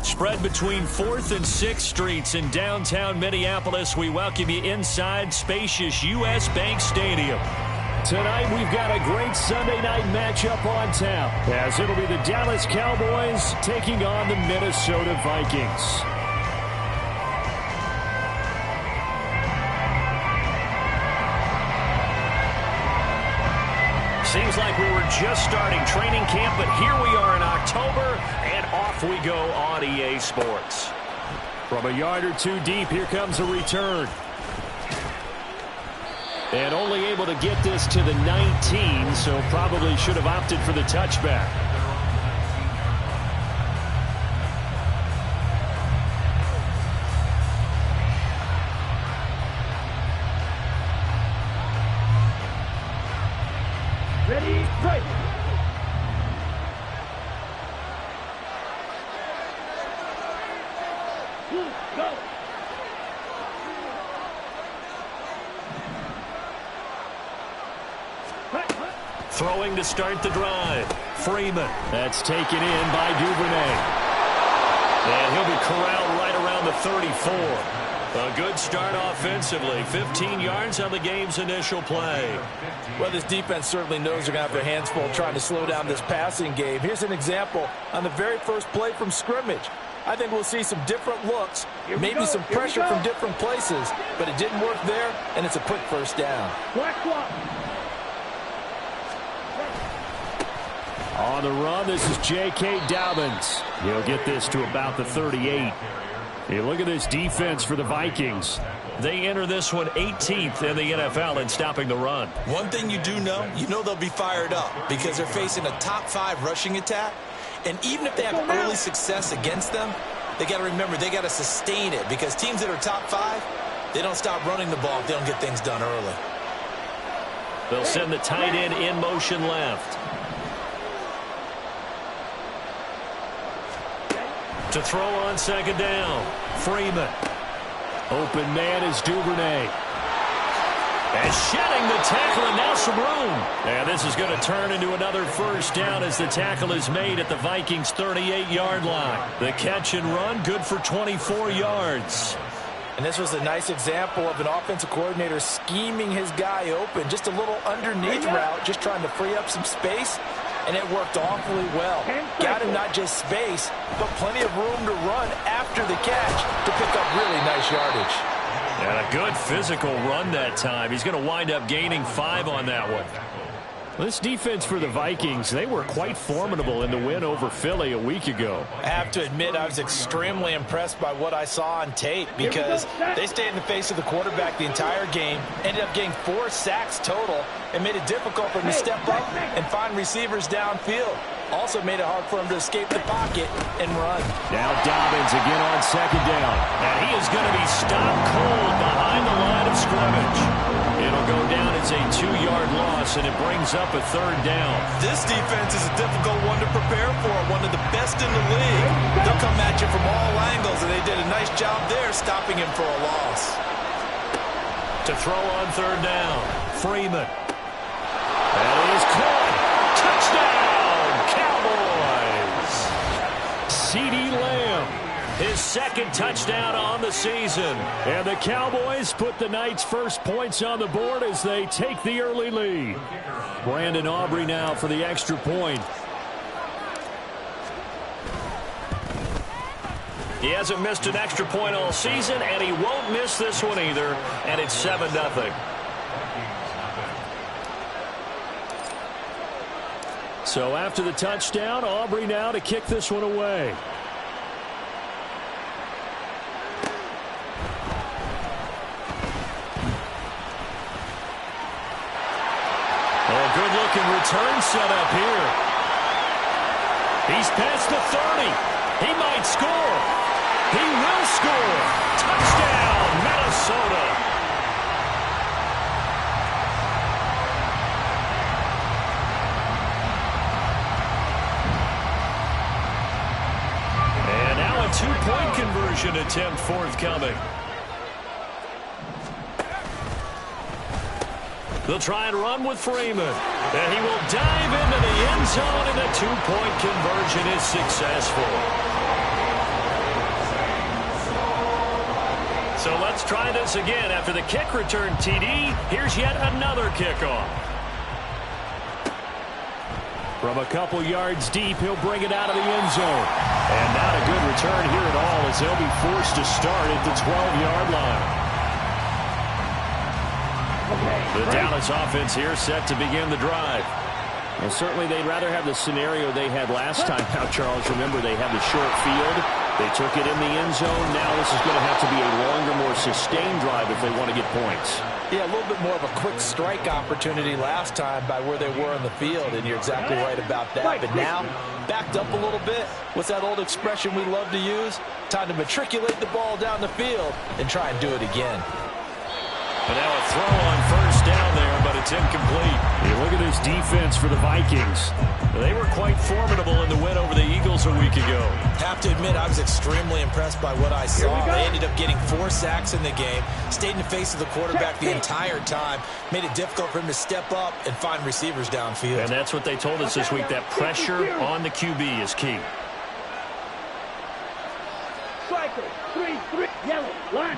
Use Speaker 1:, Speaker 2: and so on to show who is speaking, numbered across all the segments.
Speaker 1: Spread between 4th and 6th Streets in downtown Minneapolis. We welcome you inside spacious U.S. Bank Stadium. Tonight we've got a great Sunday night matchup on tap, as it'll be the Dallas Cowboys taking on the Minnesota Vikings. Seems like we were just starting training camp, but here we are in October, and off we go on EA Sports. From a yard or two deep, here comes a return. And only able to get this to the 19, so probably should have opted for the touchback.
Speaker 2: Ready, right. Go.
Speaker 1: Throwing to start the drive. Freeman. That's taken in by Duvernay. And he'll be corralled right around the 34. A good start offensively. 15 yards on the game's initial play.
Speaker 3: Well, this defense certainly knows they're going to have their hands full trying to slow down this passing game. Here's an example on the very first play from scrimmage. I think we'll see some different looks, maybe some pressure from different places, but it didn't work there, and it's a quick first down.
Speaker 1: On the run, this is J.K. Dobbins. He'll get this to about the 38. Hey, look at this defense for the Vikings. They enter this one 18th in the NFL in stopping the run.
Speaker 4: One thing you do know, they'll be fired up because they're facing a top 5 rushing attack. And even if they have early success against them, they got to remember they got to sustain it because teams that are top 5, they don't stop running the ball if they don't get things done early.
Speaker 1: They'll send the tight end in motion left. To throw on second down. Freeman. Open man is Duvernay. And shedding the tackle, and now some room. And this is going to turn into another first down as the tackle is made at the Vikings' 38-yard line. The catch and run, good for 24 yards.
Speaker 3: And this was a nice example of an offensive coordinator scheming his guy open. Just a little underneath route, just trying to free up some space. And it worked awfully well. Got him not just space, but plenty of room to run after the catch to pick up really nice yardage.
Speaker 1: And a good physical run that time. He's going to wind up gaining 5 on that one. This defense for the Vikings, they were quite formidable in the win over Philly a week ago.
Speaker 3: I have to admit, I was extremely impressed by what I saw on tape because they stayed in the face of the quarterback the entire game, ended up getting 4 sacks total, and made it difficult for him to step up and find receivers downfield. Also made it hard for him to escape the pocket and run.
Speaker 1: Now Dobbins again on second down. And he is going to be stopped cold behind the line of scrimmage. It'll go down as a 2-yard loss, and it brings up a third down.
Speaker 4: This defense is a difficult one to prepare for, one of the best in the league. They'll come at you from all angles, and they did a nice job there stopping him for a loss.
Speaker 1: To throw on third down, Freeman. That is caught. Touchdown, Cowboys. CeeDee Lamb, his second touchdown on the season. And the Cowboys put the night's first points on the board as they take the early lead. Brandon Aubrey now for the extra point. He hasn't missed an extra point all season, and he won't miss this one either. And it's 7-0. So after the touchdown, Aubrey now to kick this one away. return set up here. He's past the 30. He might score. He will score. Touchdown, Minnesota. And now a two-point conversion attempt forthcoming. They'll try and run with Freeman. And he will dive into the end zone, and a two-point conversion is successful. So let's try this again. After the kick return TD, here's yet another kickoff. From a couple yards deep, he'll bring it out of the end zone. And not a good return here at all, as they'll be forced to start at the 12-yard line. The Dallas offense here set to begin the drive.
Speaker 5: Well, certainly they'd rather have the scenario they had last time out, Charles. Remember, they had the short field. They took it in the end zone. Now this is going to have to be a longer, more sustained drive if they want to get points.
Speaker 3: Yeah, a little bit more of a quick strike opportunity last time by where they were in the field, and you're exactly right about that. But now, backed up a little bit. What's that old expression we love to use? Time to matriculate the ball down the field and try and do it again.
Speaker 1: And now a throw on first down there, but it's incomplete.
Speaker 5: Yeah, look at this defense for the Vikings.
Speaker 1: They were quite formidable in the win over the Eagles a week ago.
Speaker 4: Have to admit, I was extremely impressed by what I saw. They ended up getting 4 sacks in the game, stayed in the face of the quarterback the entire time, made it difficult for him to step up and find receivers downfield.
Speaker 1: And that's what they told us this week, that pressure on the QB is key.
Speaker 2: Striker, 3-3, yellow, line.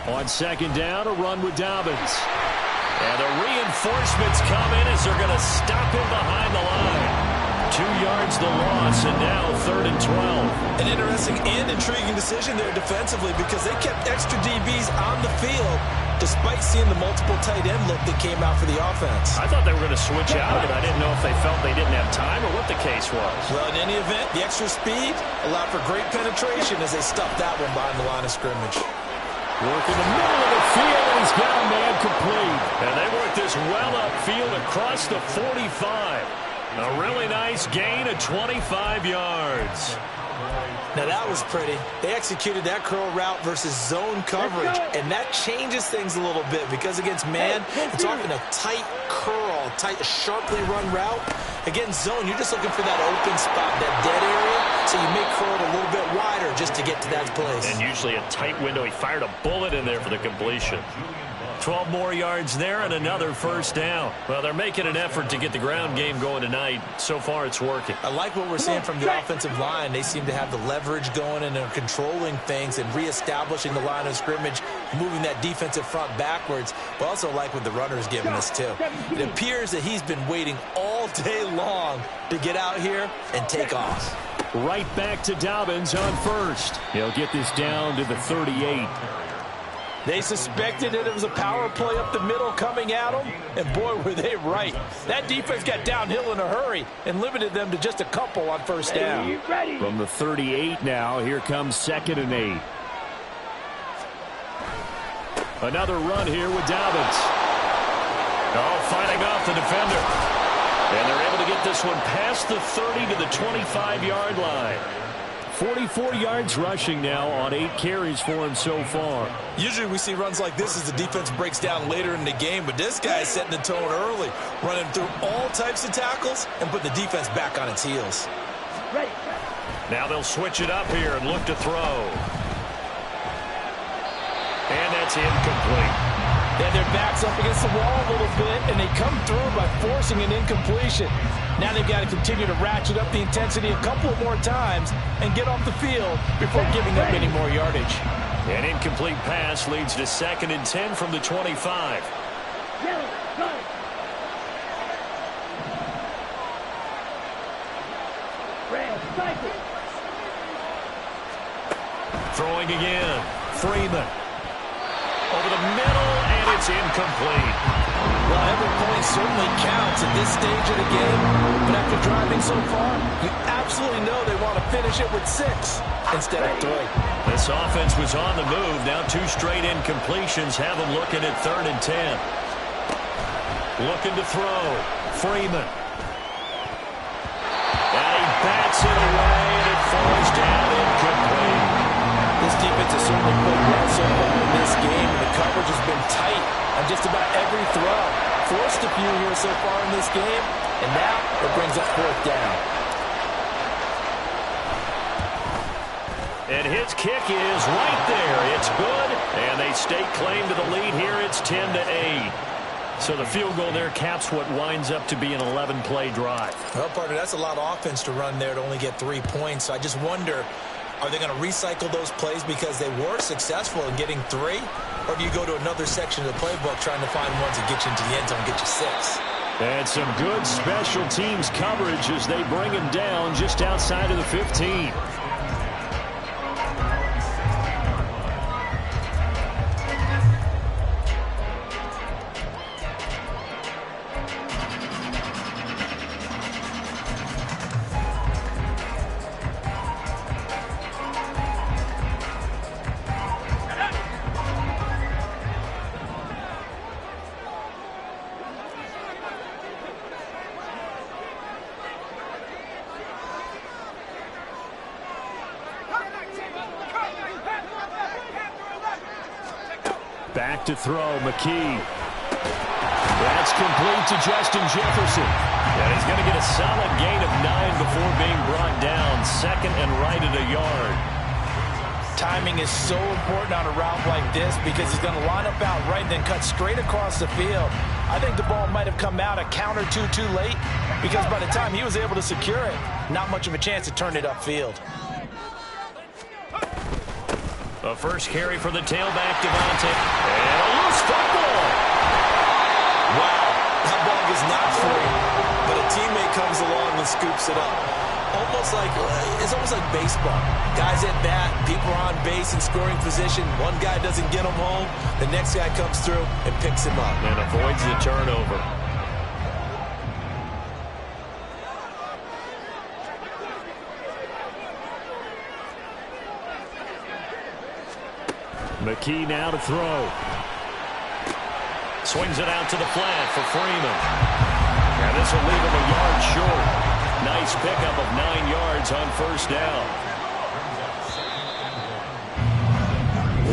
Speaker 1: On second down, a run with Dobbins. And the reinforcements come in as they're going to stop him behind the line. 2 yards the loss, and now 3rd and 12.
Speaker 4: An interesting and intriguing decision there defensively, because they kept extra DBs on the field despite seeing the multiple tight end look that came out for the offense.
Speaker 1: I thought they were going to switch out of it. I didn't know if they felt they didn't have time or what the case was.
Speaker 4: Well, in any event, the extra speed allowed for great penetration as they stuffed that one behind the line of scrimmage.
Speaker 1: Work in the middle of the field, and he's got a man complete. And they work this well upfield across the 45. A really nice gain of 25 yards.
Speaker 4: Now that was pretty. They executed that curl route versus zone coverage, and that changes things a little bit, because against man, it's often a tight curl, sharply run route. Against zone, you're just looking for that open spot, that dead area, so you may curl it a little bit wider just to get to that place.
Speaker 1: And usually a tight window. He fired a bullet in there for the completion. 12 more yards there and another first down. Well, they're making an effort to get the ground game going tonight. So far, it's working.
Speaker 4: I like what we're seeing from the offensive line. They seem to have the leverage going and are controlling things and reestablishing the line of scrimmage, moving that defensive front backwards. But also like what the runner's giving us, too. It appears that he's been waiting all day long to get out here and take off.
Speaker 5: Right back to Dobbins on first. He'll get this down to the 38.
Speaker 3: They suspected that it was a power play up the middle coming at them, and boy, were they right. That defense got downhill in a hurry and limited them to just a couple on first down.
Speaker 5: From the 38 now, here comes 2nd and 8. Another run here with Dobbins.
Speaker 1: Oh, fighting off the defender. And they're able to get this one past the 30 to the 25-yard line.
Speaker 5: 44 yards rushing now on 8 carries for him so far.
Speaker 4: Usually we see runs like this as the defense breaks down later in the game, but this guy is setting the tone early, running through all types of tackles and putting the defense back on its heels.
Speaker 1: Now they'll switch it up here and look to throw. And that's incomplete.
Speaker 3: Yeah, their back's up against the wall a little bit, and they come through by forcing an incompletion. Now they've got to continue to ratchet up the intensity a couple more times and get off the field before giving up any more yardage.
Speaker 1: An incomplete pass leads to 2nd and 10 from the 25. Throwing again. Freeman. Over the middle, and it's incomplete.
Speaker 3: Well, every point certainly counts at this stage of the game, but after driving so far, you absolutely know they want to finish it with 6 instead of 3.
Speaker 1: This offense was on the move. Now 2 straight incompletions have them looking at 3rd and 10. Looking to throw. Freeman. And he bats it away, and it falls down incomplete.
Speaker 3: This defense has certainly played well so far in this game, and the coverage has been tight on just about every throw. Forced a few here so far in this game, and now it brings up fourth down.
Speaker 1: And his kick is right there. It's good, and they stake claim to the lead here. It's 10-8. So the field goal there caps what winds up to be an 11-play drive.
Speaker 4: Well, partner, that's a lot of offense to run there to only get 3 points. So I just wonder, are they going to recycle those plays because they were successful in getting 3? Or do you go to another section of the playbook trying to find ones that get you into the end zone and get you 6?
Speaker 1: And some good special teams coverage as they bring him down just outside of the 15. Back to throw, McKee. That's complete to Justin Jefferson. And he's going to get a solid gain of 9 before being brought down. Second and right at a yard.
Speaker 3: Timing is so important on a route like this because he's going to line up out right and then cut straight across the field. I think the ball might have come out a count or two too late because by the time he was able to secure it, not much of a chance to turn it upfield.
Speaker 1: A first carry for the tailback, Devontae. And a loose football.
Speaker 4: Wow, that ball is not free, but a teammate comes along and scoops it up. It's almost like baseball. Guys at bat, people are on base in scoring position. One guy doesn't get him home. The next guy comes through and picks him up.
Speaker 1: And avoids the turnover. McKee now to throw. Swings it out to the flat for Freeman. And this will leave him a yard short. Nice pickup of 9 yards on first down.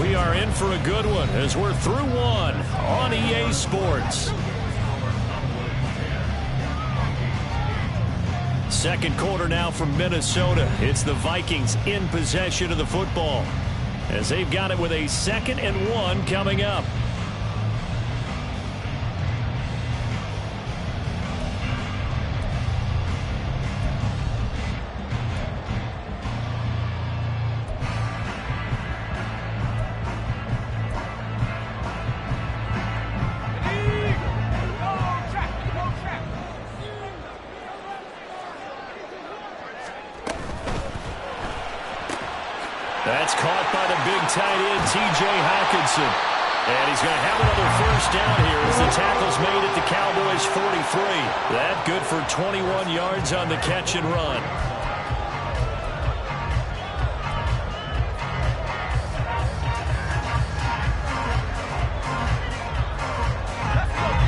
Speaker 1: We are in for a good one as we're through one on EA Sports. Second quarter now from Minnesota. It's the Vikings in possession of the football as they've got it with a 2nd and 1 coming up. That's caught by the big tight end, T.J. Hawkinson. And he's going to have another first down here as the tackle's made at the Cowboys' 43. That good for 21 yards on the catch and run.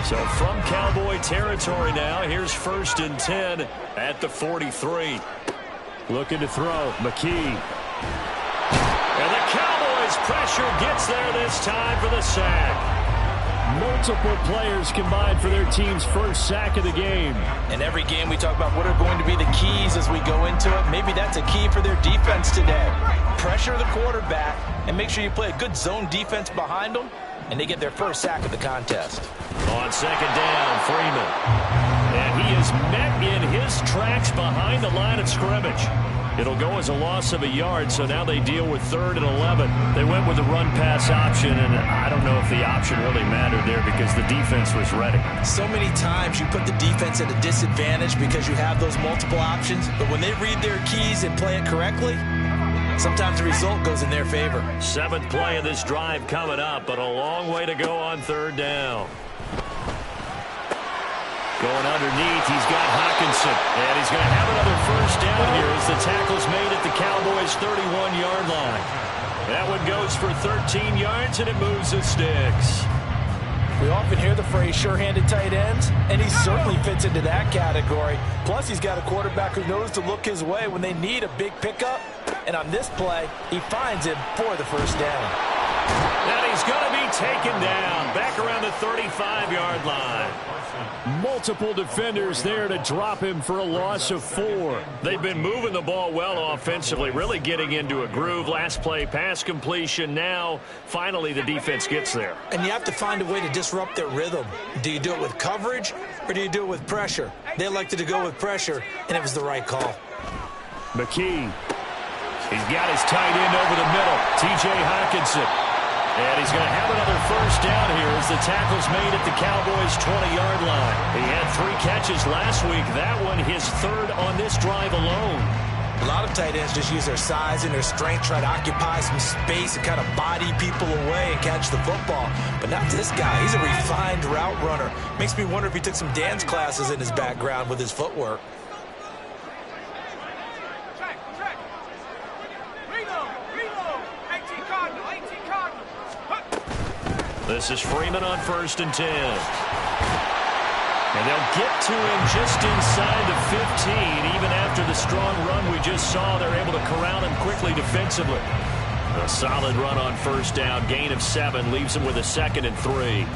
Speaker 1: So from Cowboy territory now, here's 1st and 10 at the 43. Looking to throw, McKee. And the Cowboys' pressure gets there this time for the sack. Multiple players combined for their team's first sack of the game.
Speaker 3: In every game we talk about what are going to be the keys as we go into it. Maybe that's a key for their defense today. Pressure the quarterback and make sure you play a good zone defense behind them, and they get their first sack of the contest.
Speaker 1: On 2nd down, Freeman. And he is met in his tracks behind the line of scrimmage. It'll go as a loss of a yard, so now they deal with 3rd and 11. They went with the run-pass option, and I don't know if the option really mattered there because the defense was ready.
Speaker 4: So many times you put the defense at a disadvantage because you have those multiple options, but when they read their keys and play it correctly, sometimes the result goes in their favor.
Speaker 1: 7th play of this drive coming up, but a long way to go on 3rd down. Going underneath, he's got Hawkinson. And he's going to have another first down here as the tackle's made at the Cowboys' 31-yard line. That one goes for 13 yards, and it moves the sticks.
Speaker 3: We often hear the phrase sure-handed tight ends, and he certainly fits into that category. Plus, he's got a quarterback who knows to look his way when they need a big pickup. And on this play, he finds him for the first down.
Speaker 1: And he's going to be taken down back around the 35-yard line.
Speaker 5: Multiple defenders there to drop him for a loss of 4.
Speaker 1: They've been moving the ball well offensively, really getting into a groove. Last play, pass completion. Now, finally, the defense gets there.
Speaker 4: And you have to find a way to disrupt their rhythm. Do you do it with coverage or do you do it with pressure? They elected to go with pressure, and it was the right call.
Speaker 5: McKee.
Speaker 1: He's got his tight end over the middle, T.J. Hockenson. And he's going to have another first down here as the tackle's made at the Cowboys' 20-yard line. He had 3 catches last week. That one his 3rd on this drive alone.
Speaker 4: A lot of tight ends just use their size and their strength, try to occupy some space and kind of body people away and catch the football. But not this guy. He's a refined route runner. Makes me wonder if he took some dance classes in his background with his footwork.
Speaker 1: This is Freeman on 1st and 10. And they'll get to him just inside the 15. Even after the strong run we just saw, they're able to corral him quickly defensively. A solid run on 1st down. Gain of 7 leaves him with a 2nd and 3.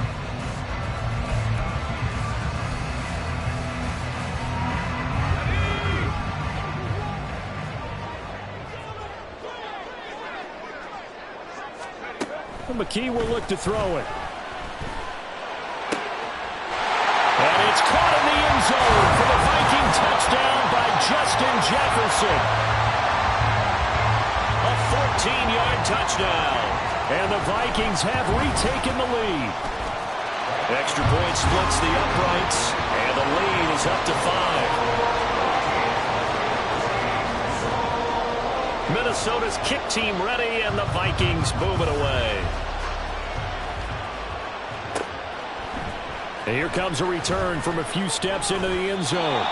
Speaker 5: McKee will look to throw it. And it's caught in the end zone for the Viking touchdown by Justin Jefferson.
Speaker 1: A 14-yard touchdown.
Speaker 5: And the Vikings have retaken the lead.
Speaker 1: Extra point splits the uprights, and the lead is up to 5. Minnesota's kick team ready, and the Vikings move it away.
Speaker 5: And here comes a return from a few steps into the end zone.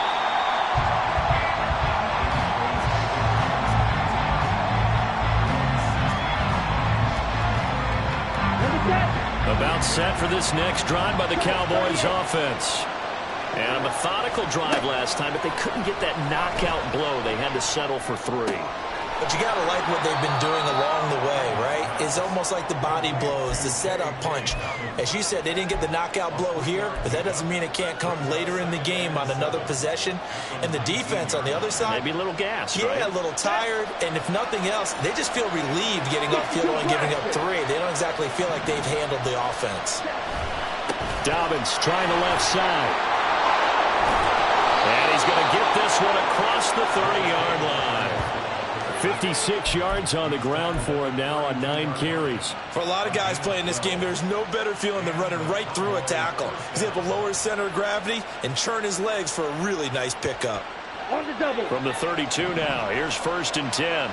Speaker 5: About set for this next drive by the Cowboys offense.
Speaker 1: And a methodical drive last time, but they couldn't get that knockout blow. They had to settle for 3.
Speaker 4: But you got to like what they've been doing along the way, right? It's almost like the body blows, the setup punch. As you said, they didn't get the knockout blow here, but that doesn't mean it can't come later in the game on another possession. And the defense on the other side,
Speaker 1: maybe a little gassed,
Speaker 4: yeah,
Speaker 1: right?
Speaker 4: A little tired. And if nothing else, they just feel relieved getting upfield and giving up 3. They don't exactly feel like they've handled the offense.
Speaker 5: Dobbins trying the left side.
Speaker 1: And he's going to get this one across the 30-yard line.
Speaker 5: 56 yards on the ground for him now on 9 carries.
Speaker 4: For a lot of guys playing this game, there's no better feeling than running right through a tackle. He's able to lower his center of gravity and churn his legs for a really nice pickup.
Speaker 2: On the double.
Speaker 1: From the 32 now, here's 1st and 10.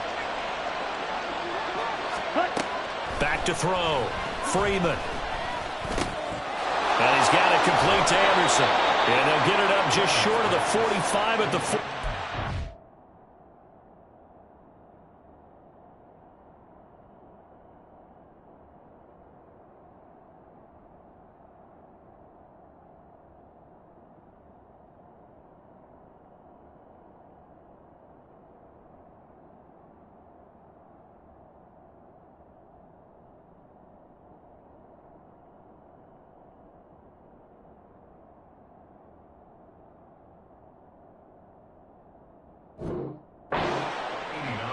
Speaker 1: Back to throw. Freeman. And he's got it complete to Anderson. And they'll get it up just short of the 45 at the 4.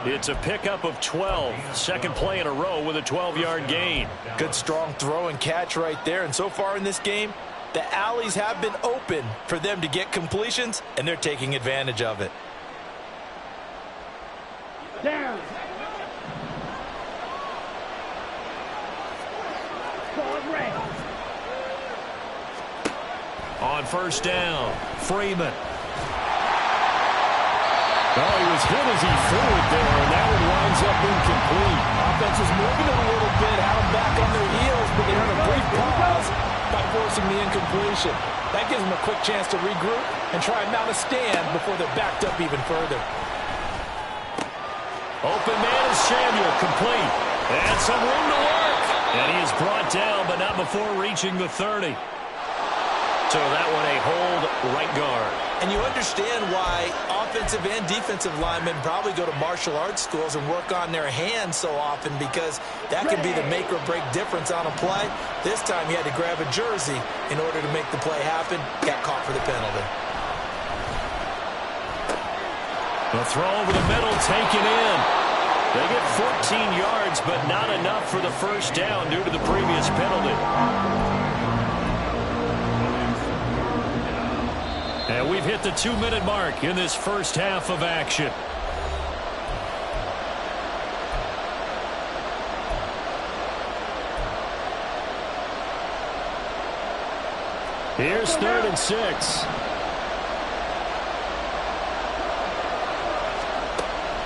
Speaker 1: It's a pickup of 12. Second play in a row with a 12-yard gain.
Speaker 3: Good strong throw and catch right there. And so far in this game, the alleys have been open for them to get completions, and they're taking advantage of it.
Speaker 2: Down.
Speaker 1: On 1st down, Freeman.
Speaker 5: Oh, he was hit as he threw it there, and that one winds up incomplete.
Speaker 3: Offense is moving it a little bit, had them back on their heels, but they earned a brief pause by forcing the incompletion. That gives them a quick chance to regroup and try and mount a stand before they're backed up even further.
Speaker 1: Open man is Samuel, complete. And some room to work. And he is brought down, but not before reaching the 30. So that one a hold right guard.
Speaker 4: And you understand why offensive and defensive linemen probably go to martial arts schools and work on their hands so often, because that can be the make or break difference on a play. This time he had to grab a jersey in order to make the play happen. Got caught for the penalty.
Speaker 1: The throw over the middle, taken in. They get 14 yards, but not enough for the first down due to the previous penalty. And we've hit the 2-minute mark in this first half of action. Here's 3rd and 6.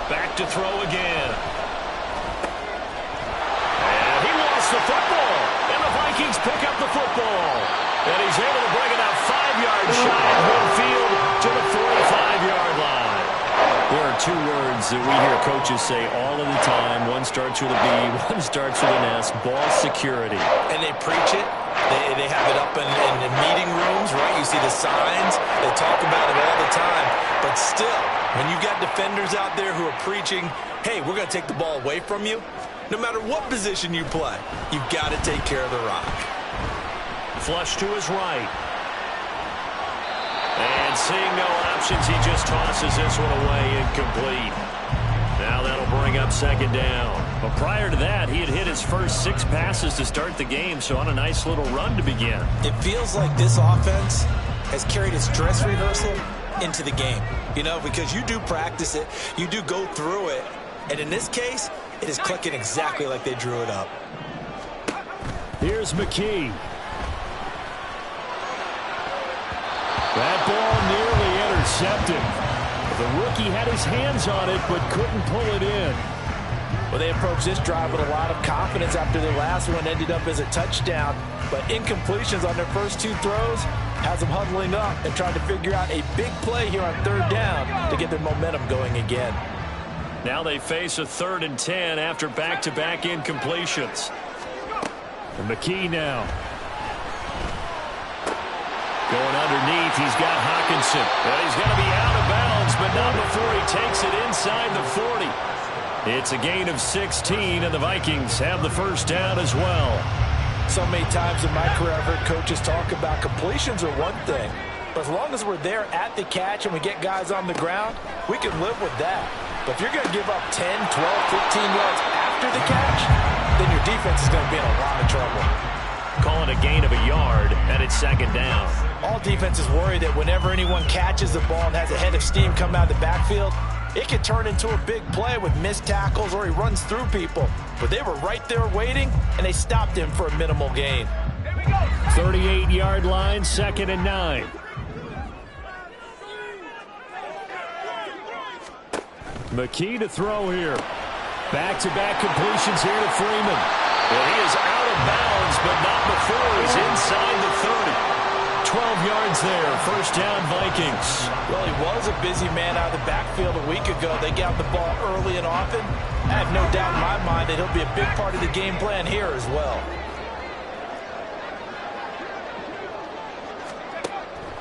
Speaker 1: Back to throw again. And he lost the football. And the Vikings pick up the football. And he's able to bring it out 5 yards shy of midfield to the 45-yard line. There are 2 words that we hear coaches say all of the time. One starts with a B, one starts with an S. Ball security.
Speaker 4: And they preach it. They have it up in the meeting rooms, right? You see the signs. They talk about it all the time. But still, when you've got defenders out there who are preaching, hey, we're going to take the ball away from you, no matter what position you play, you've got to take care of the rock.
Speaker 1: Flush to his right. And seeing no options, he just tosses this one away, incomplete. Now that'll bring up 2nd down. But prior to that, he had hit his first 6 passes to start the game, so on a nice little run to begin.
Speaker 4: It feels like this offense has carried its dress rehearsal into the game. You know, because you do practice it, you do go through it, and in this case, it is clicking exactly like they drew it up.
Speaker 1: Here's McKee. That ball nearly intercepted. The rookie had his hands on it, but couldn't pull it in.
Speaker 3: Well, they approached this drive with a lot of confidence after their last one ended up as a touchdown. But incompletions on their first 2 throws has them huddling up and trying to figure out a big play here on 3rd down to get their momentum going again.
Speaker 1: Now they face a 3rd and 10 after back-to-back incompletions. And McKee now. Going underneath, he's got Hawkinson. But he's going to be out of bounds, but not before he takes it inside the 40. It's a gain of 16, and the Vikings have the first down as well.
Speaker 3: So many times in my career, I've heard coaches talk about completions are one thing. But as long as we're there at the catch and we get guys on the ground, we can live with that. But if you're going to give up 10, 12, 15 yards after the catch, then your defense is going to be in a lot of trouble.
Speaker 1: Call it a gain of a yard, and it's 2nd down.
Speaker 3: All defenses worry that whenever anyone catches the ball and has a head of steam come out of the backfield, it could turn into a big play with missed tackles or he runs through people. But they were right there waiting, and they stopped him for a minimal gain.
Speaker 1: 38-yard line, 2nd and 9. McKee to throw here. Back-to-back completions here to Freeman. And he is out of bounds, but not before he's inside the 30. 12 yards there, first down Vikings.
Speaker 3: Well, he was a busy man out of the backfield a week ago. They got the ball early and often. I have no doubt in my mind that he'll be a big part of the game plan here as well.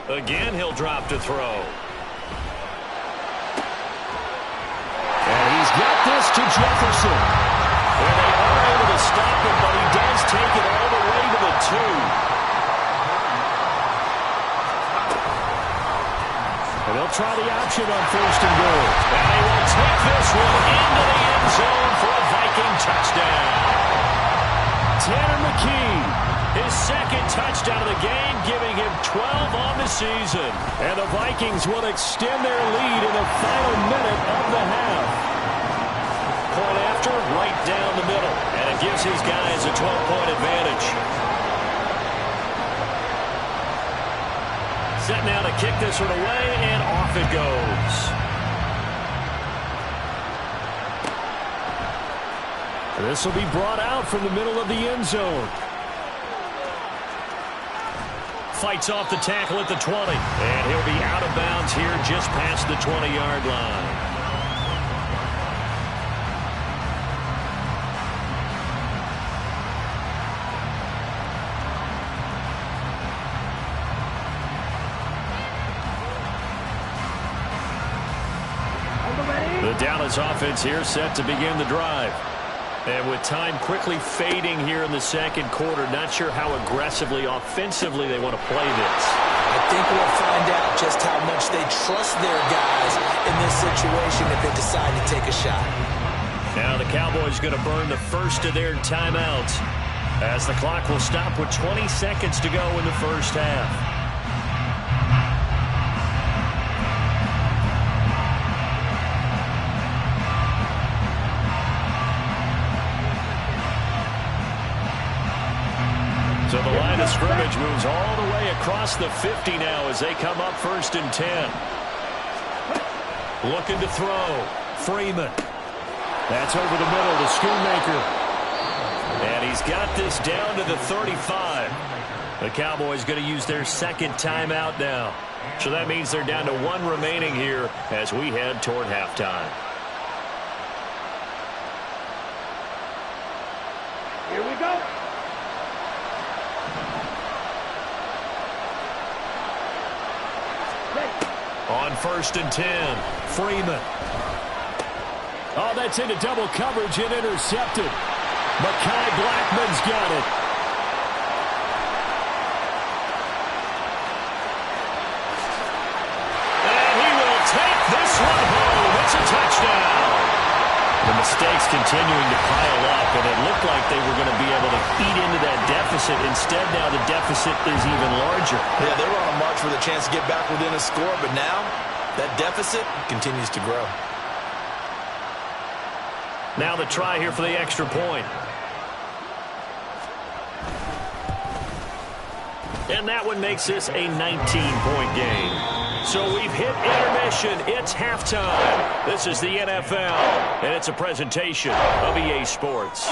Speaker 1: Again, he'll drop to throw. And he's got this to Jefferson. And they are able to stop him, but he does take it all the way to the 2. And they'll try the option on 1st and goal. And they will take this one into the end zone for a Viking touchdown. Tanner McKee, his 2nd touchdown of the game, giving him 12 on the season. And the Vikings will extend their lead in the final minute of the half. Point after, right down the middle. And it gives his guys a 12-point advantage. Set now to kick this one away, and off it goes. This will be brought out from the middle of the end zone. Fights off the tackle at the 20. And he'll be out of bounds here just past the 20-yard line. Dallas offense here set to begin the drive. And with time quickly fading here in the second quarter, not sure how aggressively, offensively they want to play this.
Speaker 4: I think we'll find out just how much they trust their guys in this situation if they decide to take a shot.
Speaker 1: Now the Cowboys going to burn the first of their timeouts as the clock will stop with 20 seconds to go in the first half. So the line of scrimmage moves all the way across the 50 now as they come up 1st and 10. Looking to throw. Freeman. That's over the middle to Schoonmaker. And he's got this down to the 35. The Cowboys going to use their second timeout now. So that means they're down to 1 remaining here as we head toward halftime.
Speaker 2: Here we go.
Speaker 1: On 1st and 10, Freeman. Oh, that's into double coverage and intercepted. Mekhi Blackman's got it. And he will take this one home. It's a touchdown. The mistakes continuing to pile up, and it looked like they were going to be able to eat into that deficit. Instead, now the deficit is even larger.
Speaker 4: Yeah, they were on a march with a chance to get back within a score, but now that deficit continues to grow.
Speaker 1: Now the try here for the extra point. And that one makes this a 19-point game. So we've hit intermission. It's halftime. This is the NFL, and it's a presentation of EA Sports.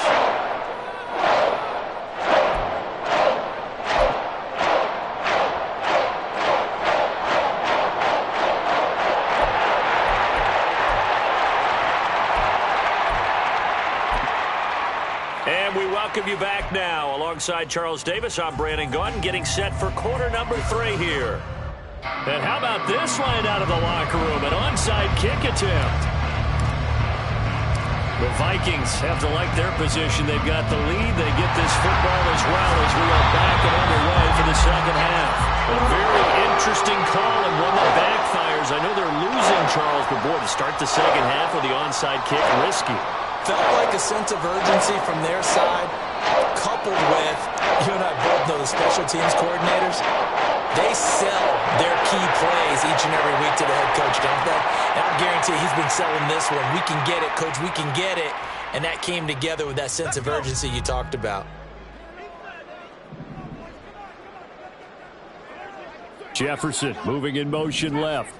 Speaker 1: And we welcome you back now. Alongside Charles Davis, I'm Brandon Gaudin, getting set for quarter number 3 here. And how about this line out of the locker room? An onside kick attempt. The Vikings have to like their position. They've got the lead. They get this football as well as we are back and underway for the second half. A very interesting call and one that backfires. I know they're losing, Charles, but boy, to start the second half with the onside kick, risky.
Speaker 4: Felt like a sense of urgency from their side, coupled with, you and I both know the special teams coordinators, they sell their key plays each and every week to the head coach, don't they? And I guarantee he's been selling this one. We can get it, coach, we can get it. And that came together with that sense of urgency you talked about.
Speaker 1: Jefferson moving in motion left.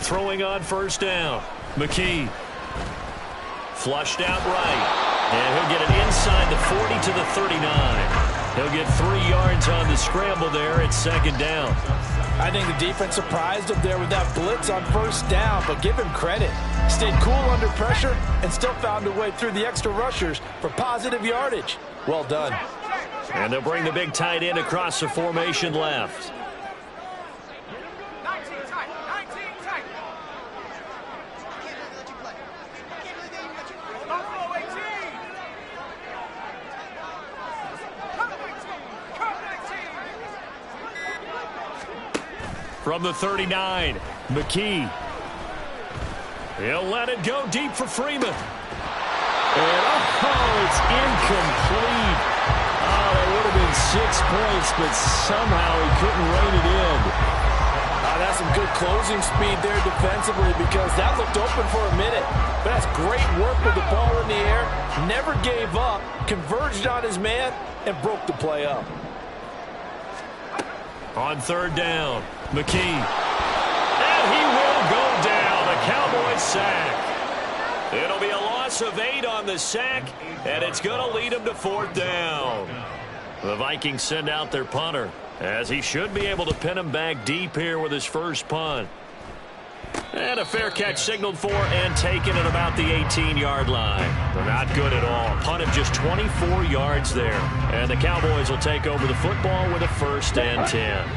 Speaker 1: Throwing on 1st down. McKee. Flushed out right. And he'll get it inside the 40 to the 39. He'll get 3 yards on the scramble there at 2nd down.
Speaker 3: I think the defense surprised him there with that blitz on 1st down, but give him credit. Stayed cool under pressure and still found a way through the extra rushers for positive yardage. Well done.
Speaker 1: And they'll bring the big tight end across the formation left. From the 39, McKee. He'll let it go deep for Freeman. And, oh, it's incomplete. Oh, that would have been 6 points, but somehow he couldn't rein it in.
Speaker 3: That's some good closing speed there defensively because that looked open for a minute. But that's great work with the ball in the air. Never gave up, converged on his man, and broke the play up.
Speaker 1: On 3rd down, McKee. And he will go down. A Cowboys sack. It'll be a loss of 8 on the sack, and it's going to lead him to 4th down. The Vikings send out their punter, as he should be able to pin him back deep here with his first punt. And a fair catch signaled for and taken at about the 18-yard line. They're not good at all. Punt of just 24 yards there. And the Cowboys will take over the football with a 1st and 10.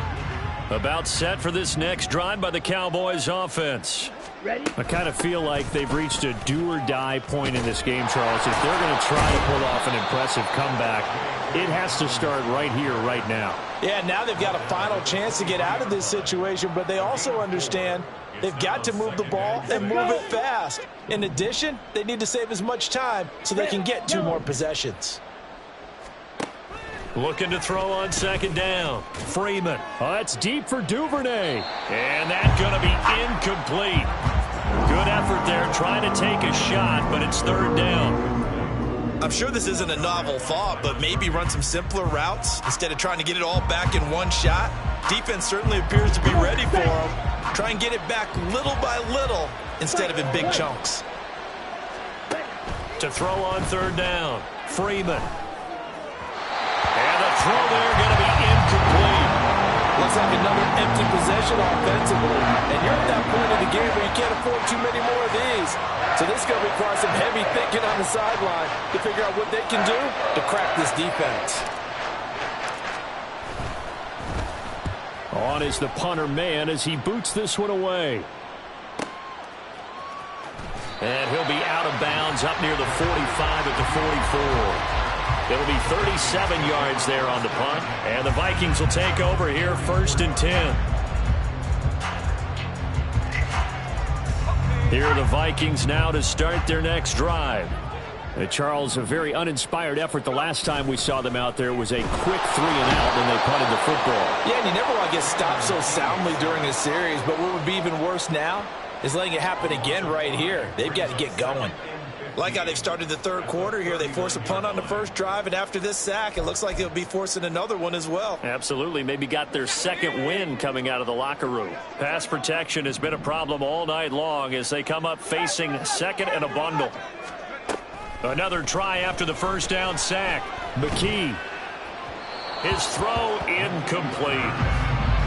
Speaker 1: About set for this next drive by the Cowboys offense.
Speaker 5: I kind of feel like they've reached a do-or-die point in this game, Charles. If they're going to try to pull off an impressive comeback, it has to start right here, right now.
Speaker 3: Yeah, now they've got a final chance to get out of this situation, but they also understand they've got to move the ball and move it fast. In addition, they need to save as much time so they can get 2 more possessions.
Speaker 1: Looking to throw on 2nd down. Freeman.
Speaker 5: That's deep for Duvernay.
Speaker 1: And that's going to be incomplete. Good effort there trying to take a shot, but it's 3rd down.
Speaker 4: I'm sure this isn't a novel thought, but maybe run some simpler routes instead of trying to get it all back in one shot. Defense certainly appears to be ready for them. Try and get it back little by little instead of in big chunks.
Speaker 1: To throw on 3rd down. Freeman. And the throw there going to be incomplete.
Speaker 3: Looks like another empty possession offensively. And you're at that point in the game where you can't afford too many more of these. So this is going to require some heavy thinking on the sideline to figure out what they can do to crack this defense.
Speaker 5: On is the punter man as he boots this one away.
Speaker 1: And he'll be out of bounds up near the 45 at the 44. It'll be 37 yards there on the punt. And the Vikings will take over here 1st and 10. Here are the Vikings now to start their next drive.
Speaker 5: Charles, a very uninspired effort the last time we saw them out there was a quick 3-and-out when they punted the football.
Speaker 3: Yeah, and you never want to get stopped so soundly during a series, but what would be even worse now is letting it happen again right here. They've got to get going.
Speaker 4: Like how they've started the 3rd quarter here. They force a punt on the 1st drive, and after this sack, it looks like they'll be forcing another one as well.
Speaker 1: Absolutely. Maybe got their 2nd win coming out of the locker room. Pass protection has been a problem all night long as they come up facing 2nd and a bundle. Another try after the 1st down sack. McKee. His throw incomplete.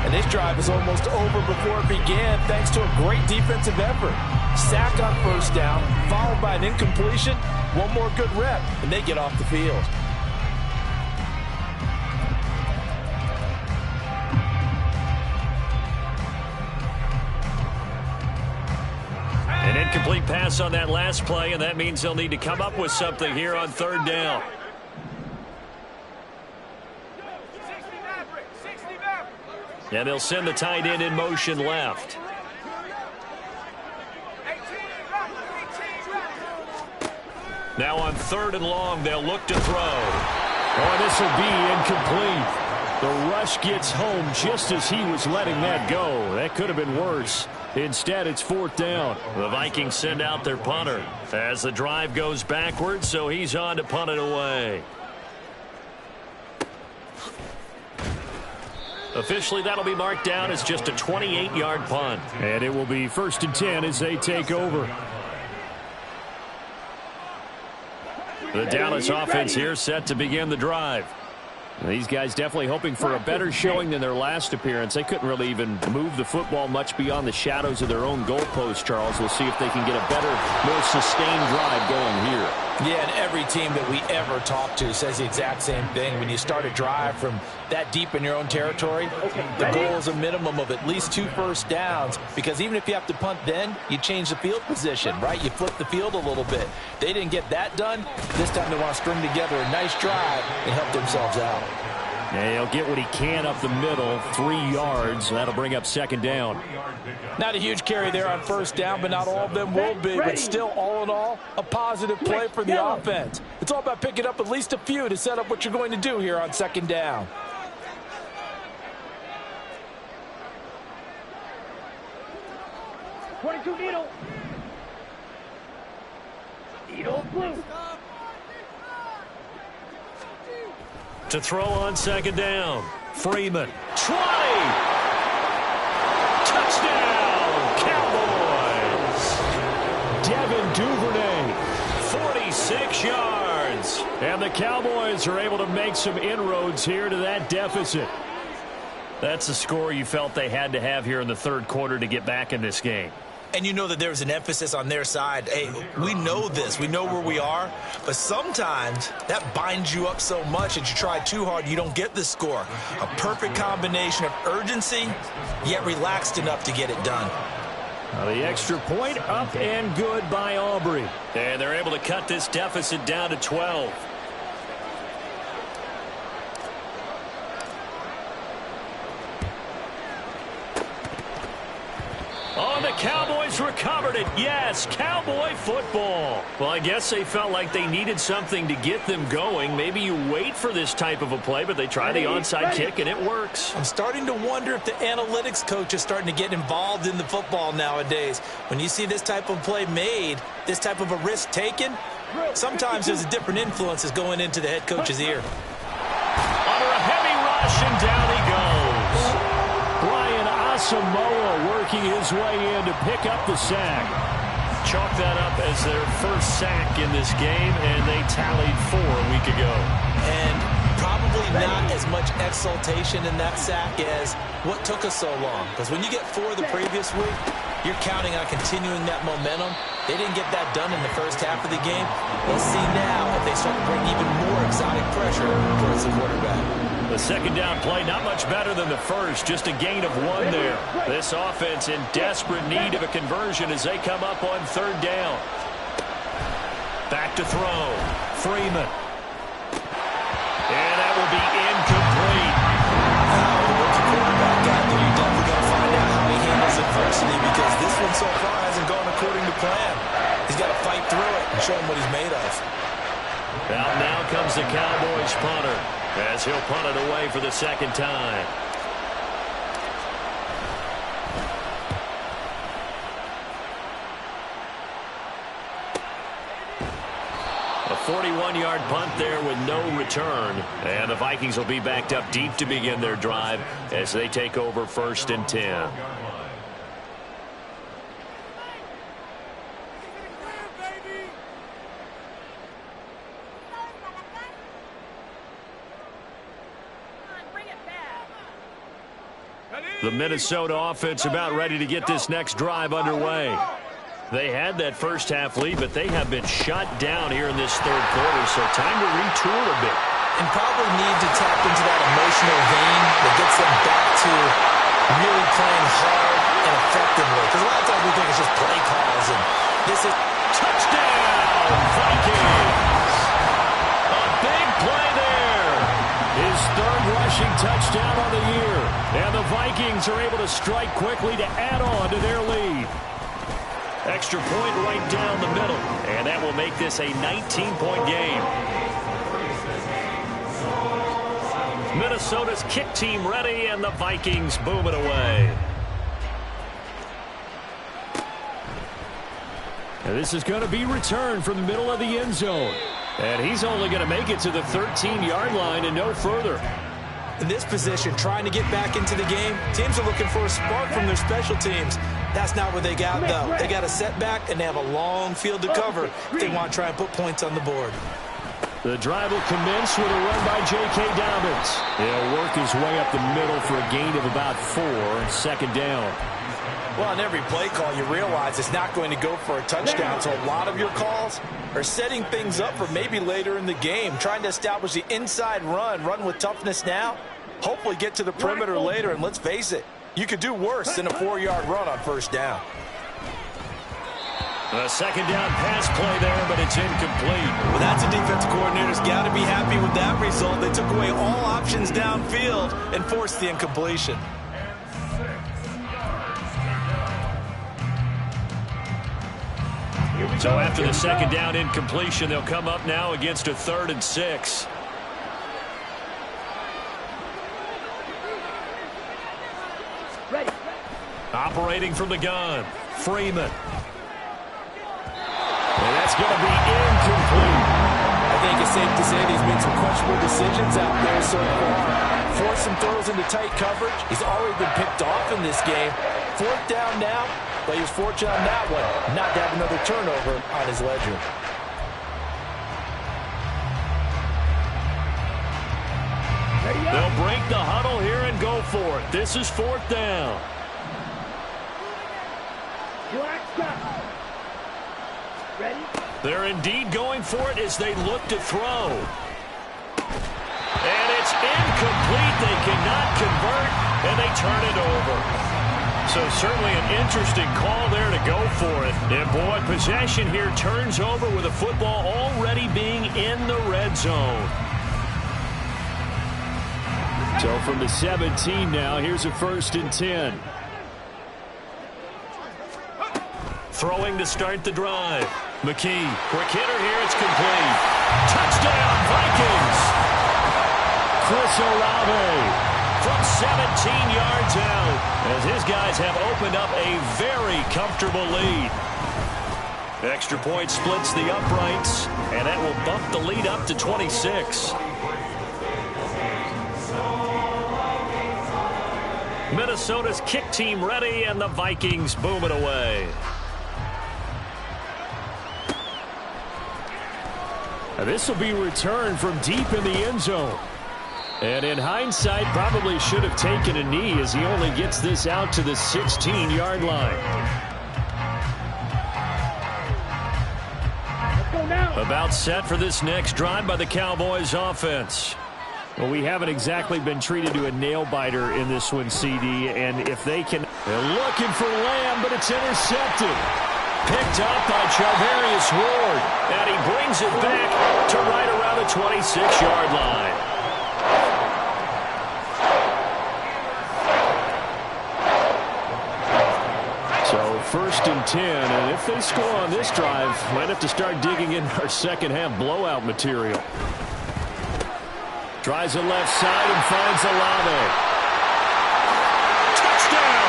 Speaker 3: And this drive is almost over before it began thanks to a great defensive effort. Sack on 1st down, followed by an incompletion. One more good rep, and they get off the field.
Speaker 1: An incomplete pass on that last play, and that means they'll need to come up with something here on 3rd down. And they'll send the tight end in motion left. Now on 3rd and long, they'll look to throw.
Speaker 5: Oh, this will be incomplete. The rush gets home just as he was letting that go. That could have been worse. Instead, it's 4th down.
Speaker 1: The Vikings send out their punter as the drive goes backwards, so he's on to punt it away. Officially, that'll be marked down as just a 28-yard punt.
Speaker 5: And it will be 1st and 10 as they take over.
Speaker 1: The Dallas offense here set to begin the drive.
Speaker 5: These guys definitely hoping for a better showing than their last appearance. They couldn't really even move the football much beyond the shadows of their own goalpost, Charles. We'll see if they can get a better, more sustained drive going here.
Speaker 3: Yeah, and every team that we ever talk to says the exact same thing. When you start a drive from that deep in your own territory, the goal is a minimum of at least 2 first downs, because even if you have to punt then, you change the field position, right? You flip the field a little bit. They didn't get that done. This time they want to string together a nice drive and help themselves out.
Speaker 5: Yeah, he'll get what he can up the middle, 3 yards. That'll bring up 2nd down.
Speaker 3: Not a huge carry there on 1st down, but not all of them will be. But still, all in all, a positive play for the offense. It's all about picking up at least a few to set up what you're going to do here on 2nd down.
Speaker 2: Needle. Needle blue.
Speaker 1: To throw on 2nd down. Freeman. 20. Touchdown, Cowboys.
Speaker 5: Devin Duvernay.
Speaker 1: 46 yards.
Speaker 5: And the Cowboys are able to make some inroads here to that deficit.
Speaker 1: That's the score you felt they had to have here in the 3rd quarter to get back in this game.
Speaker 4: And you know that there's an emphasis on their side. Hey, we know this. We know where we are. But sometimes that binds you up so much that you try too hard, you don't get the score. A perfect combination of urgency, yet relaxed enough to get it done.
Speaker 5: The extra point up and good by Aubrey. And they're able to cut this deficit down to 12. Oh, the Cowboys recovered it. Yes, Cowboy football. Well, I guess they felt like they needed something to get them going. Maybe you wait for this type of a play, but they try the onside kick, and it works.
Speaker 4: I'm starting to wonder if the analytics coach is starting to get involved in the football nowadays. When you see this type of play made, this type of a risk taken, sometimes there's a different influences going into the head coach's ear.
Speaker 5: Under a heavy rush, and down he goes. Brian Asamoah working his way in to pick up the sack. Chalk that up as their first sack in this game, and they tallied 4 a week ago.
Speaker 4: And probably not as much exultation in that sack as what took us so long. Because when you get 4 the previous week, you're counting on continuing that momentum. They didn't get that done in the first half of the game. Let's see now if they start to bring even more exotic pressure towards the quarterback.
Speaker 5: The second down play, not much better than the first, just a gain of 1 there. This offense in desperate need of a conversion as they come up on third down. Back to throw. Freeman. And that will be incomplete.
Speaker 4: The rookie quarterback out there, you're definitely going to find out how he handles adversity because this one so far hasn't gone according to plan. He's got to fight through it and show him what he's made of.
Speaker 5: Now comes the Cowboys punter as he'll punt it away for the second time. A 41-yard punt there with no return. And the Vikings will be backed up deep to begin their drive as they take over 1st and 10. The Minnesota offense about ready to get this next drive underway. They had that first half lead, but they have been shut down here in this third quarter, so time to retool a bit.
Speaker 4: And probably need to tap into that emotional vein that gets them back to really playing hard and effectively. Because a lot of times we think it's just play calls, and this is
Speaker 5: touchdown, Vikings! A big play there. His third rushing touchdown on the year. And the Vikings are able to strike quickly to add on to their lead. Extra point right down the middle. And that will make this a 19-point game. Minnesota's kick team ready, and the Vikings boom it away. And this is going to be returned from the middle of the end zone. And he's only going to make it to the 13-yard line and no further.
Speaker 4: In this position, trying to get back into the game, teams are looking for a spark from their special teams. That's not what they got, though. They got a setback, and they have a long field to cover if they want to try and put points on the board.
Speaker 5: The drive will commence with a run by J.K. Dobbins. He'll work his way up the middle for a gain of about 4, 2nd down.
Speaker 3: Well, on every play call, you realize it's not going to go for a touchdown, so a lot of your calls are setting things up for maybe later in the game, trying to establish the inside run with toughness now, hopefully get to the perimeter later, and let's face it, you could do worse than a 4-yard run on 1st down.
Speaker 5: A 2nd down pass play there, but it's incomplete.
Speaker 4: Well, that's a defensive coordinator's got to be happy with that result. They took away all options downfield and forced the incompletion.
Speaker 5: So after the 2nd down incompletion, they'll come up now against a 3rd and 6.
Speaker 2: Ready.
Speaker 5: Operating from the gun, Freeman. And that's going to be incomplete.
Speaker 3: I think it's safe to say he's made some questionable decisions out there so far. Forced some throws into tight coverage. He's already been picked off in this game. 4th down now. But he was fortunate on that one, not to have another turnover on his ledger.
Speaker 5: They'll break the huddle here and go for it. This is 4th down.
Speaker 2: Black shot. Ready?
Speaker 1: They're indeed going for it as they look to throw. And it's incomplete. They cannot convert, and they turn it over. So certainly an interesting call there to go for it. And boy, possession here turns over with the football already being in the red zone. So from the 17 now, here's a 1st and 10. Throwing to start the drive. McKee, quick hitter here, it's complete. Touchdown, Vikings! Chris Olave from 17 yards out, as his guys have opened up a very comfortable lead. Extra point splits the uprights, and that will bump the lead up to 26. Minnesota's kick team ready, and the Vikings boom it away. This will be returned from deep in the end zone. And in hindsight, probably should have taken a knee as he only gets this out to the 16-yard line. About set for this next drive by the Cowboys offense. Well, we haven't exactly been treated to a nail-biter in this one, CD. And if they can... They're looking for Lamb, but it's intercepted. Picked up by Charvarius Ward. And he brings it back to right around the 26-yard line. So 1st and 10, and if they score on this drive, might have to start digging in our second half blowout material. Tries the left side and finds Olave. Touchdown!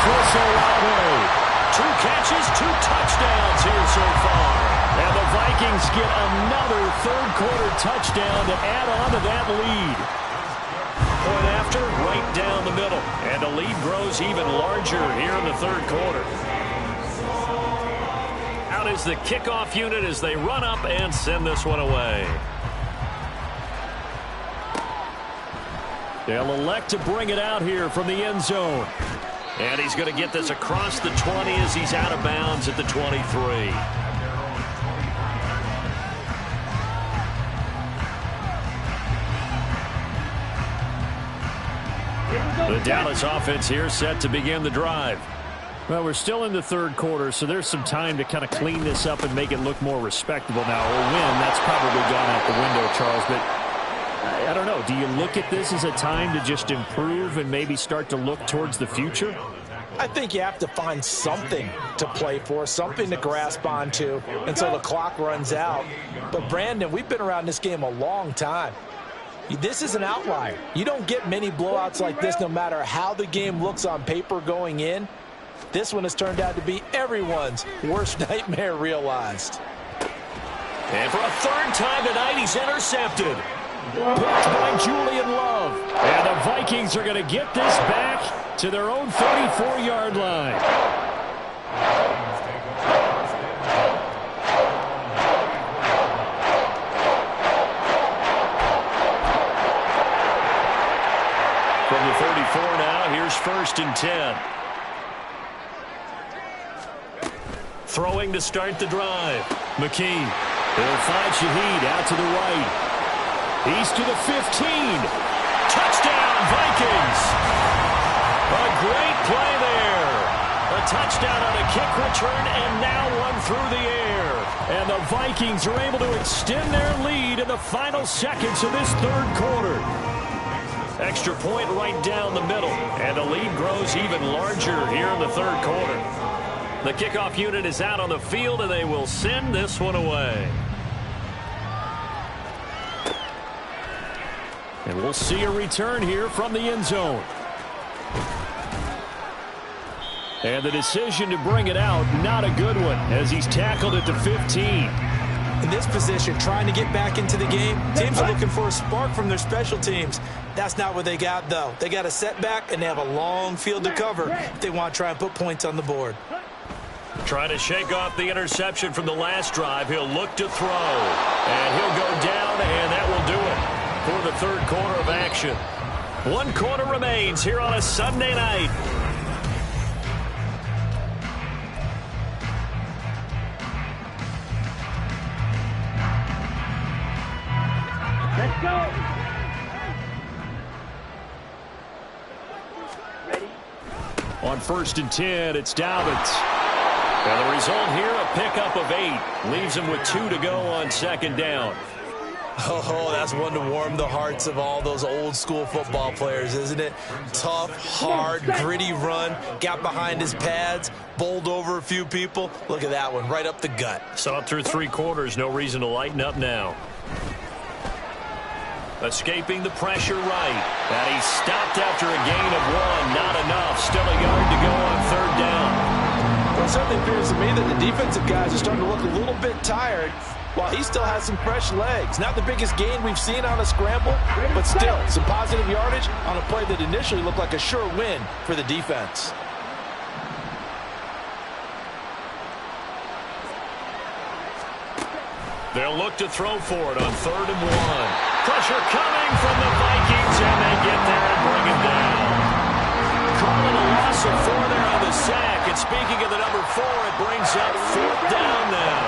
Speaker 1: Chris Olave. 2 catches, 2 touchdowns here so far. And the Vikings get another third-quarter touchdown to add on to that lead. Point after, right down the middle. And the lead grows even larger here in the third quarter. Out is the kickoff unit as they run up and send this one away. They'll elect to bring it out here from the end zone. And he's going to get this across the 20 as he's out of bounds at the 23. The Dallas offense here set to begin the drive. Well, we're still in the third quarter, so there's some time to kind of clean this up and make it look more respectable now. A win, that's probably gone out the window, Charles, but I don't know. Do you look at this as a time to just improve and maybe start to look towards the future?
Speaker 3: I think you have to find something to play for, something to grasp onto until the clock runs out. But, Brandon, we've been around this game a long time. This is an outlier. You don't get many blowouts like this no matter how the game looks on paper going in. This one has turned out to be everyone's worst nightmare realized.
Speaker 1: And for a third time tonight, he's intercepted. Picked by Julian Love. And the Vikings are going to get this back to their own 34-yard line. From the 34 now, here's 1st and 10. Throwing to start the drive. McKee. They'll find Shaheed out to the right. He's to the 15. Touchdown, Vikings. A great play there. A touchdown on a kick return and now one through the air. And the Vikings are able to extend their lead in the final seconds of this third quarter. Extra point right down the middle. And the lead grows even larger here in the third quarter. The kickoff unit is out on the field, and they will send this one away. And we'll see a return here from the end zone. And the decision to bring it out, not a good one, as he's tackled at the 15.
Speaker 3: In this position, trying to get back into the game, teams are looking for a spark from their special teams. That's not what they got, though. They got a setback, and they have a long field to cover if they want to try and put points on the board.
Speaker 1: Trying to shake off the interception from the last drive. He'll look to throw. And he'll go down, and that will do it for the third quarter of action. 1 quarter remains here on a Sunday night.
Speaker 2: Let's go. Ready?
Speaker 1: On 1st and 10, it's Dobbins. And the result here, a pickup of 8. Leaves him with 2 to go on 2nd down.
Speaker 4: Oh, that's one to warm the hearts of all those old school football players, isn't it? Tough, hard, gritty run. Got behind his pads, bowled over a few people. Look at that one, right up the gut.
Speaker 1: Saw it through 3 quarters. No reason to lighten up now. Escaping the pressure right. And he's stopped after a gain of 1. Not enough. Still a yard to go on 3rd down.
Speaker 3: Well, it certainly appears to me that the defensive guys are starting to look a little bit tired, while he still has some fresh legs. Not the biggest gain we've seen on a scramble, but still some positive yardage on a play that initially looked like a sure win for the defense.
Speaker 1: They'll look to throw for it on 3rd and 1. Pressure coming from the Vikings, and they get there and bring him down. Calling a loss of 4 there on the sack. And speaking of the number 4, it brings up 4th down now.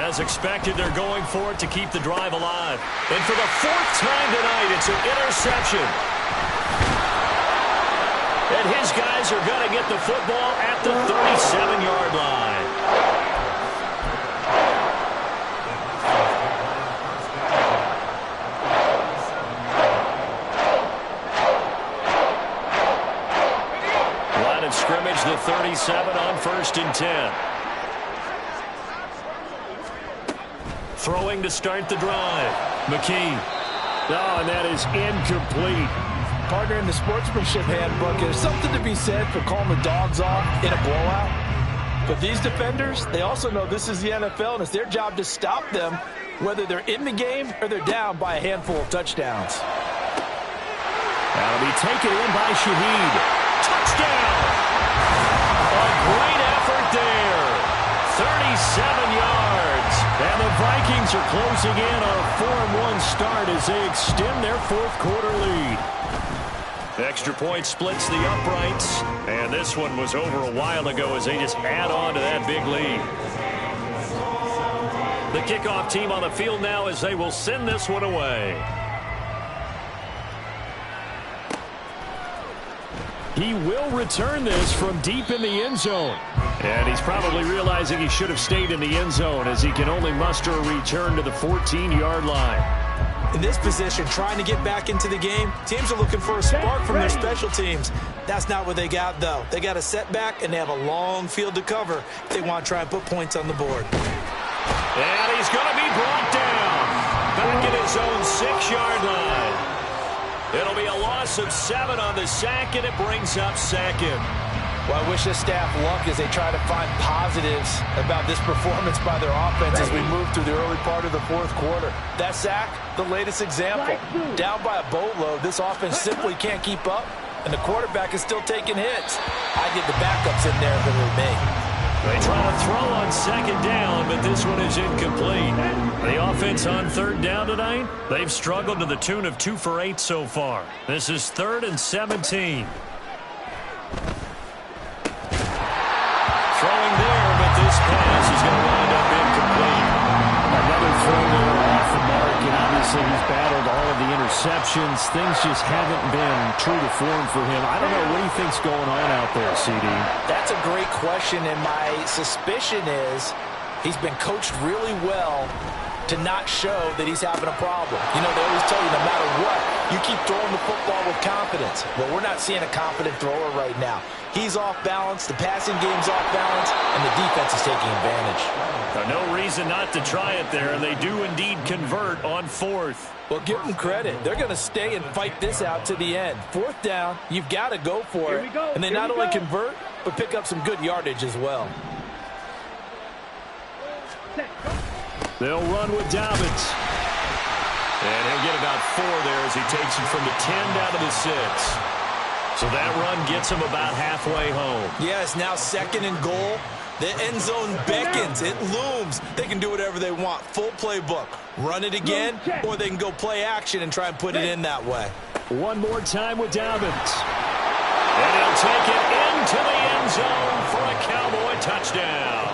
Speaker 1: As expected, they're going for it to keep the drive alive. And for the 4th time tonight, it's an interception. And his guys are going to get the football at the 37-yard line. Line of scrimmage, the 37 on 1st and 10. Throwing to start the drive. McKee.
Speaker 5: Oh, and that is incomplete.
Speaker 3: Partner, in the sportsmanship handbook, there's something to be said for calling the dogs off in a blowout. But these defenders, they also know this is the NFL, and it's their job to stop them, whether they're in the game or they're down by a handful of touchdowns.
Speaker 5: That'll be taken in by Shaheed.
Speaker 1: Touchdown! A great effort there. 37 yards. And the Vikings are closing in on a 4-1 start as they extend their 4th quarter lead. Extra point splits the uprights. And this one was over a while ago as they just add on to that big lead. The kickoff team on the field now as they will send this one away.
Speaker 5: He will return this from deep in the end zone.
Speaker 1: And he's probably realizing he should have stayed in the end zone as he can only muster a return to the 14-yard line.
Speaker 4: In this position, trying to get back into the game, teams are looking for a spark from their special teams. That's not what they got, though. They got a setback, and they have a long field to cover if they want to try and put points on the board.
Speaker 1: And he's going to be brought down back at his own 6-yard line. It'll be a loss of 7 on the sack, and it brings up 2nd.
Speaker 3: Well, I wish this staff luck as they try to find positives about this performance by their offense as we move through the early part of the 4th quarter. That sack, the latest example. Down by a boatload, this offense simply can't keep up, and the quarterback is still taking hits. I get the backups in there if it were me.
Speaker 1: They try to throw on 2nd down, but this one is incomplete. The offense on 3rd down tonight, they've struggled to the tune of 2 for 8 so far. This is 3rd and 17. Throwing there, but this pass is going to wind up incomplete.
Speaker 5: Another throw there off the mark, and obviously he's battled all of the interceptions. Things just haven't been true to form for him. I don't know what he thinks going on out there, CD.
Speaker 3: That's a great question, and my suspicion is he's been coached really well to not show that he's having a problem. You know, they always tell you no matter what, you keep throwing the football with confidence. Well, we're not seeing a confident thrower right now. He's off balance, the passing game's off balance, and the defense is taking advantage.
Speaker 1: No reason not to try it there, and they do indeed convert on 4th.
Speaker 3: Well, give them credit. They're going to stay and fight this out to the end. 4th down, you've got to go for it. And they not only convert, but pick up some good yardage as well.
Speaker 1: They'll run with Dobbins. And he'll get about 4 there as he takes it from the 10 down to the 6. So that run gets him about halfway home.
Speaker 4: Yeah, it's now 2nd and goal. The end zone beckons. It looms. They can do whatever they want. Full playbook. Run it again, or they can go play action and try and put it in that way.
Speaker 5: One more time with Dobbins.
Speaker 1: And he'll take it into the end zone for a Cowboy touchdown.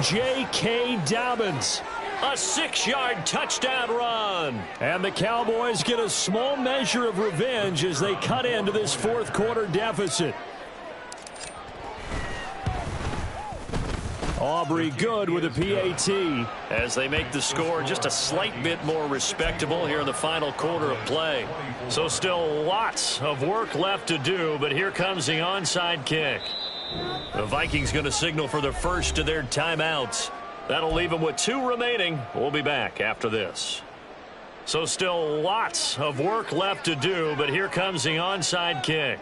Speaker 1: J.K. Dobbins. A 6-yard touchdown run. And the Cowboys get a small measure of revenge as they cut into this fourth quarter deficit. Aubrey good with a PAT as they make the score just a slight bit more respectable here in the final quarter of play. So still lots of work left to do, but here comes the onside kick. The Vikings going to signal for the first of their timeouts. That'll leave them with 2 remaining. We'll be back after this. So still lots of work left to do, but here comes the onside kick.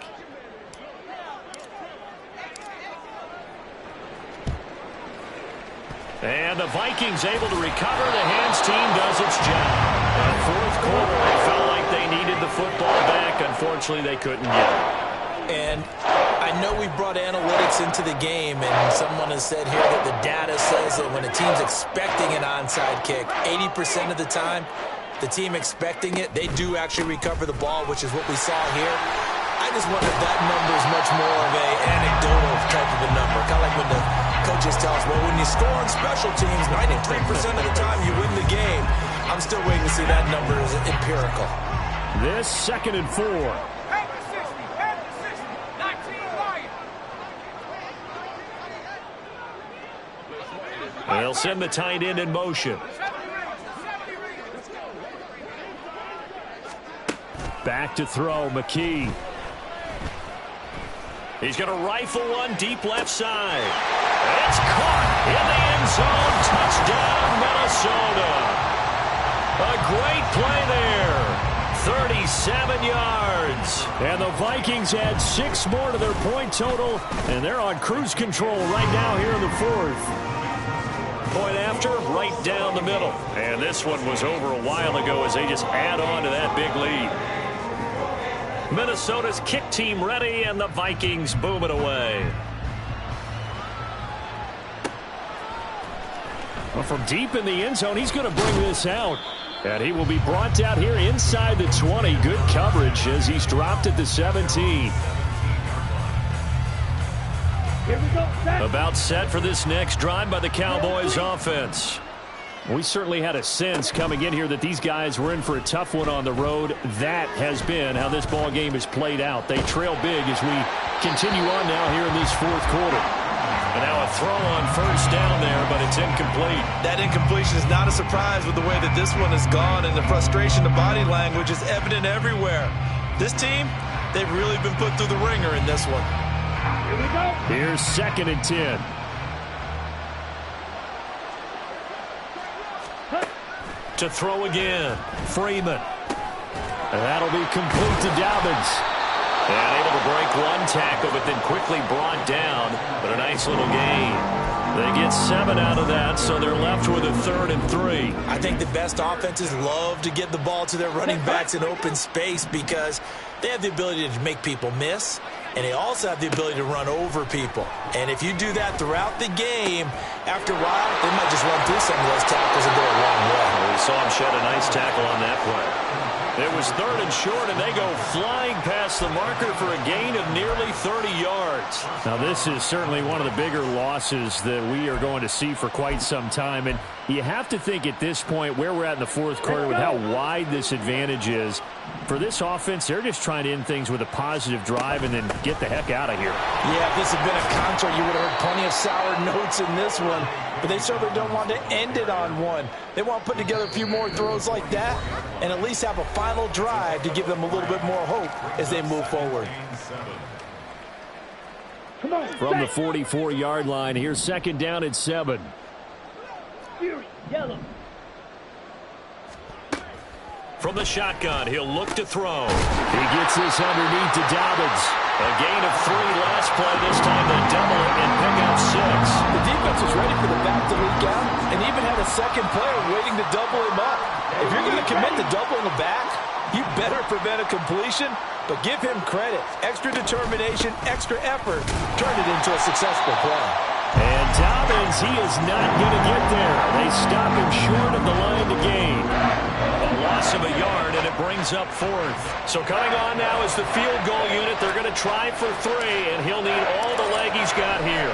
Speaker 1: And the Vikings able to recover. The hands team does its job. In the fourth quarter, they felt like they needed the football back. Unfortunately, they couldn't get it.
Speaker 3: And I know we brought analytics into the game, and someone has said here that the data says that when a team's expecting an onside kick, 80% of the time, the team expecting it, they do actually recover the ball, which is what we saw here. I just wonder if that number is much more of an anecdotal type of a number. Kind of like when the coaches tell us, well, when you score on special teams, 93% of the time you win the game. I'm still waiting to see that number as empirical.
Speaker 1: This 2nd and 4. They'll send the tight end in motion. Back to throw, McKee. He's going to rifle one deep left side. It's caught in the end zone. Touchdown, Minnesota. A great play there. 37 yards. And the Vikings add 6 more to their point total, and they're on cruise control right now here in the fourth. Point after, right down the middle. And this one was over a while ago as they just add on to that big lead. Minnesota's kick team ready, and the Vikings boom it away. Well, from deep in the end zone, he's going to bring this out. And he will be brought out here inside the 20. Good coverage as he's dropped at the 17.
Speaker 2: Here we go.
Speaker 1: About set for this next drive by the Cowboys offense. We certainly had a sense coming in here that these guys were in for a tough one on the road. That has been how this ball game has played out. They trail big as we continue on now here in this fourth quarter. And now a throw on first down there, but it's incomplete.
Speaker 4: That incompletion is not a surprise with the way that this one has gone, and the frustration, the body language is evident everywhere. This team, they've really been put through the ringer in this one.
Speaker 2: Here we go.
Speaker 1: Here's 2nd and 10. To throw again, Freeman. And that'll be complete to Dobbins. And able to break one tackle, but then quickly brought down. But a nice little gain. They get 7 out of that, so they're left with a 3rd and 3.
Speaker 3: I think the best offenses love to get the ball to their running backs in open space because they have the ability to make people miss, and they also have the ability to run over people. And if you do that throughout the game, after a while, they might just run through some of those tackles and go a long way.
Speaker 1: Well, we saw him shed a nice tackle on that play. It was 3rd and short, and they go flying past the marker for a gain of nearly 30 yards. Now, this is certainly one of the bigger losses that we are going to see for quite some time. And you have to think at this point where we're at in the fourth quarter with how wide this advantage is. For this offense, they're just trying to end things with a positive drive and then get the heck out of here.
Speaker 3: Yeah, if this had been a concert, you would have heard plenty of sour notes in this one. But they certainly don't want to end it on one. They want to put together a few more throws like that and at least have a final drive to give them a little bit more hope as they move forward.
Speaker 2: Come on.
Speaker 1: From the 44-yard line, here's 2nd down and 7.
Speaker 2: Fierce yellow.
Speaker 1: From the shotgun, he'll look to throw. He gets this underneath to Dobbins. A gain of 3 last play. This time they double it and pick up 6.
Speaker 3: The defense was ready for the back to leak out and even had a second player waiting to double him up. If you're going to commit to doubling the back, you better prevent a completion, but give him credit. Extra determination, extra effort turned it into a successful play.
Speaker 1: And Dobbins, he is not going to get there. They stop him short of the line to gain. A loss of a yard, and it brings up 4th. So coming on now is the field goal unit. They're going to try for 3, and he'll need all the leg he's got here.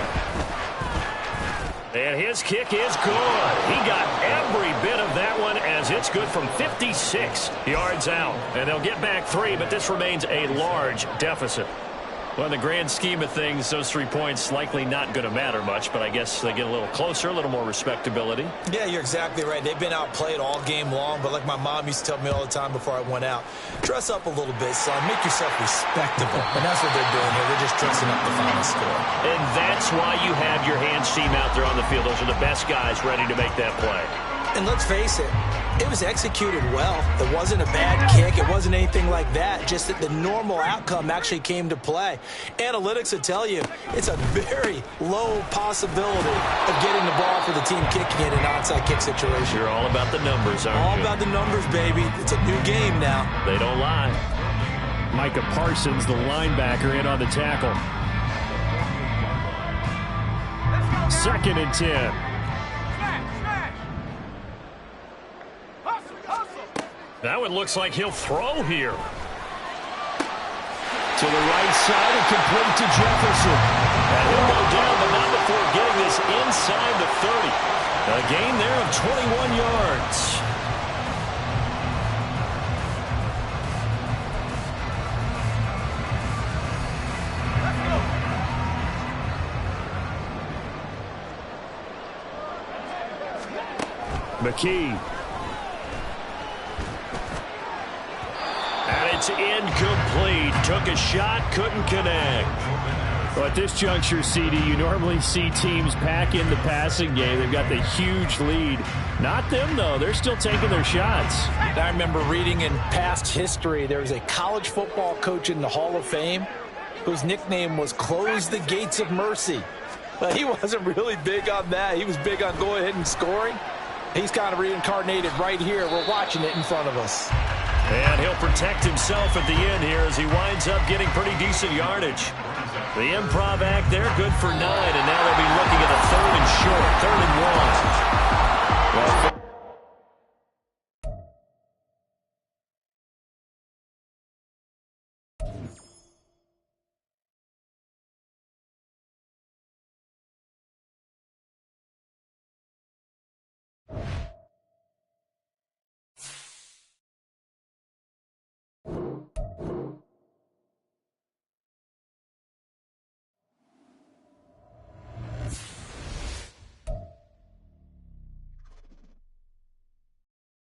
Speaker 1: And his kick is good. He got every bit of that one as it's good from 56 yards out. And they'll get back 3, but this remains a large deficit. Well, in the grand scheme of things, those 3 points likely not going to matter much, but I guess they get a little closer, a little more respectability.
Speaker 4: Yeah, you're exactly right. They've been outplayed all game long, but like my mom used to tell me all the time before I went out, dress up a little bit, son. Make yourself respectable. And that's what they're doing here. They're just dressing up the final score.
Speaker 1: And that's why you have your hands team out there on the field. Those are the best guys ready to make that play.
Speaker 4: And let's face it, it was executed well. It wasn't a bad kick. It wasn't anything like that. Just that the normal outcome actually came to play. Analytics will tell you it's a very low possibility of getting the ball for the team kicking it in an onside kick situation.
Speaker 1: You're all about the numbers, aren't you?
Speaker 4: All about the numbers, baby. It's a new game now.
Speaker 1: They don't lie.
Speaker 5: Micah Parsons, the linebacker, in on the tackle. 2nd and 10.
Speaker 1: That one looks like he'll throw here.
Speaker 5: To the right side and complete to Jefferson.
Speaker 1: And he'll go down, but not before getting this inside the 30. A gain there of 21 yards.
Speaker 5: McKee.
Speaker 1: And it's incomplete. Took a shot, couldn't connect.
Speaker 5: Well, at this juncture, CD, you normally see teams pack in the passing game. They've got the huge lead. Not them, though. They're still taking their shots.
Speaker 3: I remember reading in past history, there was a college football coach in the Hall of Fame whose nickname was Close the Gates of Mercy. But he wasn't really big on that. He was big on go ahead and scoring. He's kind of reincarnated right here. We're watching it in front of us.
Speaker 1: And he'll protect himself at the end here as he winds up getting pretty decent yardage. The improv act there, good for 9, and now they'll be looking at a 3rd and